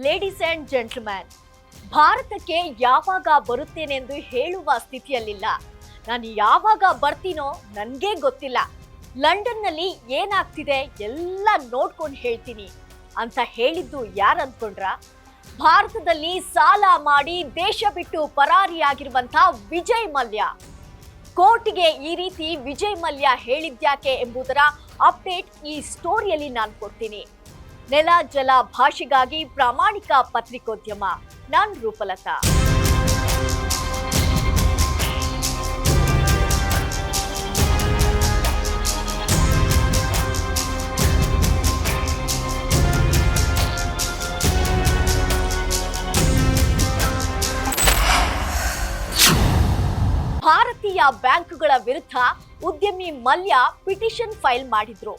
Ladies and gentleman, ಭಾರತಕ್ಕೆ ಯಾವಾಗ ಬರುತ್ತೇನೆಂದು ಹೇಳುವ ಸ್ಥಿತಿಯಲ್ಲಿಲ್ಲ. ನಾನು ಯಾವಾಗ ಬರ್ತೀನೋ ನನಗೆ ಗೊತ್ತಿಲ್ಲ. ಲಂಡನ್ನಲ್ಲಿ ಏನಾಗ್ತಿದೆ ಎಲ್ಲ ನೋಡ್ಕೊಂಡು ಹೇಳ್ತೀನಿ ಅಂತ ಹೇಳಿದ್ದು ಯಾರು ಅಂದ್ಕೊಂಡ್ರ? ಭಾರತದಲ್ಲಿ ಸಾಲ ಮಾಡಿ ದೇಶ ಬಿಟ್ಟು ಪರಾರಿಯಾಗಿರುವಂತ ವಿಜಯ್ ಮಲ್ಯ. ಕೋರ್ಟ್ಗೆ ಈ ರೀತಿ ವಿಜಯ್ ಮಲ್ಯ ಹೇಳಿದ್ಯಾಕೆ ಎಂಬುದರ ಅಪ್ಡೇಟ್ ಈ ಸ್ಟೋರಿಯಲ್ಲಿ ನಾನು ಕೊಡ್ತೀನಿ. ನೆಲ ಜಲ ಭಾಷೆಗಾಗಿ ಪ್ರಾಮಾಣಿಕ ಪತ್ರಿಕೋದ್ಯಮ. ನಾನು ರೂಪಲತಾ. ಭಾರತೀಯ ಬ್ಯಾಂಕುಗಳ ವಿರುದ್ಧ ಉದ್ಯಮಿ ಮಲ್ಯ ಪಿಟಿಷನ್ ಫೈಲ್ ಮಾಡಿದ್ರು.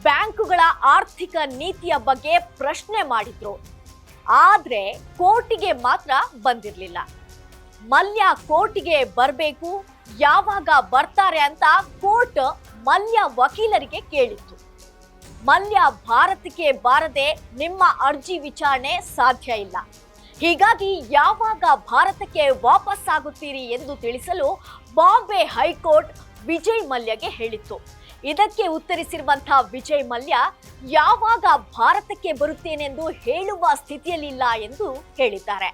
ಬ್ಯಾಂಕುಗಳ ಆರ್ಥಿಕ ನೀತಿಯ ಬಗ್ಗೆ ಪ್ರಶ್ನೆ ಮಾಡಿದ್ರು. ಆದ್ರೆ ಕೋರ್ಟಿಗೆ ಮಾತ್ರ ಬಂದಿರಲಿಲ್ಲ. ಮಲ್ಯ ಕೋರ್ಟಿಗೆ ಬರಬೇಕು, ಯಾವಾಗ ಬರ್ತಾರೆ ಅಂತ ಕೋರ್ಟ್ ಮಲ್ಯ ವಕೀಲರಿಗೆ ಕೇಳಿತ್ತು. ಮಲ್ಯ ಭಾರತಕ್ಕೆ ಬಾರದೆ ನಿಮ್ಮ ಅರ್ಜಿ ವಿಚಾರಣೆ ಸಾಧ್ಯ ಇಲ್ಲ, ಹೀಗಾಗಿ ಯಾವಾಗ ಭಾರತಕ್ಕೆ ವಾಪಸ್ ಆಗುತ್ತೀರಿ ಎಂದು ತಿಳಿಸಲು ಬಾಂಬೆ ಹೈಕೋರ್ಟ್ ವಿಜಯ್ ಮಲ್ಯಗೆ ಹೇಳಿತ್ತು. ಇದಕ್ಕೆ ಉತ್ತರಿಸಿರುವಂತಹ ವಿಜಯ್ ಮಲ್ಯ ಯಾವಾಗ ಭಾರತಕ್ಕೆ ಬರುತ್ತೇನೆಂದು ಹೇಳುವ ಸ್ಥಿತಿಯಲ್ಲಿಲ್ಲ ಎಂದು ಹೇಳಿದ್ದಾರೆ.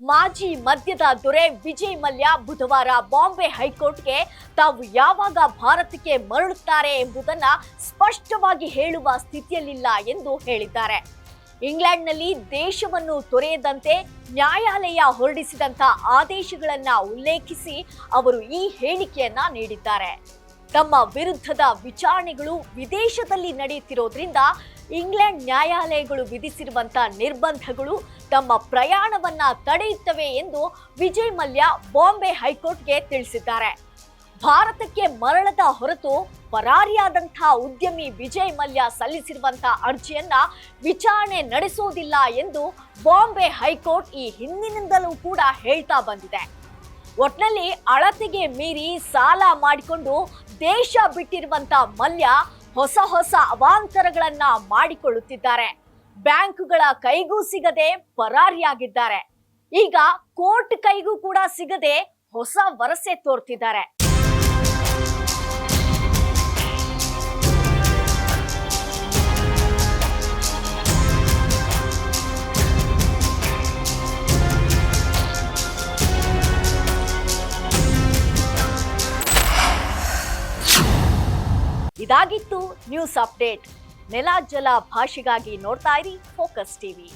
ಮಾಜಿ ಮದ್ಯದ ದೊರೆ ವಿಜಯ್ ಮಲ್ಯ ಬುಧವಾರ ಬಾಂಬೆ ಹೈಕೋರ್ಟ್ಗೆ ತಾವು ಯಾವಾಗ ಭಾರತಕ್ಕೆ ಮರಳುತ್ತಾರೆ ಎಂಬುದನ್ನ ಸ್ಪಷ್ಟವಾಗಿ ಹೇಳುವ ಸ್ಥಿತಿಯಲ್ಲಿಲ್ಲ ಎಂದು ಹೇಳಿದ್ದಾರೆ. ಇಂಗ್ಲೆಂಡ್ನಲ್ಲಿ ದೇಶವನ್ನು ತೊರೆಯದಂತೆ ನ್ಯಾಯಾಲಯ ಹೊರಡಿಸಿದಂತ ಆದೇಶಗಳನ್ನ ಉಲ್ಲೇಖಿಸಿ ಅವರು ಈ ಹೇಳಿಕೆಯನ್ನ ನೀಡಿದ್ದಾರೆ. ತಮ್ಮ ವಿರುದ್ಧದ ವಿಚಾರಣೆಗಳು ವಿದೇಶದಲ್ಲಿ ನಡೆಯುತ್ತಿರೋದ್ರಿಂದ ಇಂಗ್ಲೆಂಡ್ ನ್ಯಾಯಾಲಯಗಳು ವಿಧಿಸಿರುವಂತಹ ನಿರ್ಬಂಧಗಳು ತಮ್ಮ ಪ್ರಯಾಣವನ್ನ ತಡೆಯುತ್ತವೆ ಎಂದು ವಿಜಯ್ ಮಲ್ಯ ಬಾಂಬೆ ಹೈಕೋರ್ಟ್ಗೆ ತಿಳಿಸಿದ್ದಾರೆ. ಭಾರತಕ್ಕೆ ಮರಳದ ಹೊರತು ಪರಾರಿಯಾದಂತಹ ಉದ್ಯಮಿ ವಿಜಯ್ ಮಲ್ಯ ಸಲ್ಲಿಸಿರುವಂತಹ ಅರ್ಜಿಯನ್ನ ವಿಚಾರಣೆ ನಡೆಸೋದಿಲ್ಲ ಎಂದು ಬಾಂಬೆ ಹೈಕೋರ್ಟ್ ಈ ಹಿಂದಿನಿಂದಲೂ ಕೂಡ ಹೇಳ್ತಾ ಬಂದಿದೆ. ಒಟ್ನಲ್ಲಿ ಅಳತೆಗೆ ಮೀರಿ ಸಾಲ ಮಾಡಿಕೊಂಡು ದೇಶ ಬಿಟ್ಟಿರುವಂತ ಮಲ್ಯ ಹೊಸ ಹೊಸ ಅವಾಂತರಗಳನ್ನ ಮಾಡಿಕೊಳ್ಳುತ್ತಿದ್ದಾರೆ. ಬ್ಯಾಂಕುಗಳ ಕೈಗೂ ಸಿಗದೆ ಪರಾರಿಯಾಗಿದ್ದಾರೆ. ಈಗ ಕೋರ್ಟ್ ಕೈಗೂ ಕೂಡ ಸಿಗದೆ ಹೊಸ ವರಸೆ ತೋರ್ತಿದ್ದಾರೆ. ಇದಾಗಿತ್ತು ನ್ಯೂಸ್ ಅಪ್ಡೇಟ್. ನೆಲ ಜಲ ಭಾಷೆಗಾಗಿ ನೋಡ್ತಾ ಇರಿ ಫೋಕಸ್ ಟಿವಿ.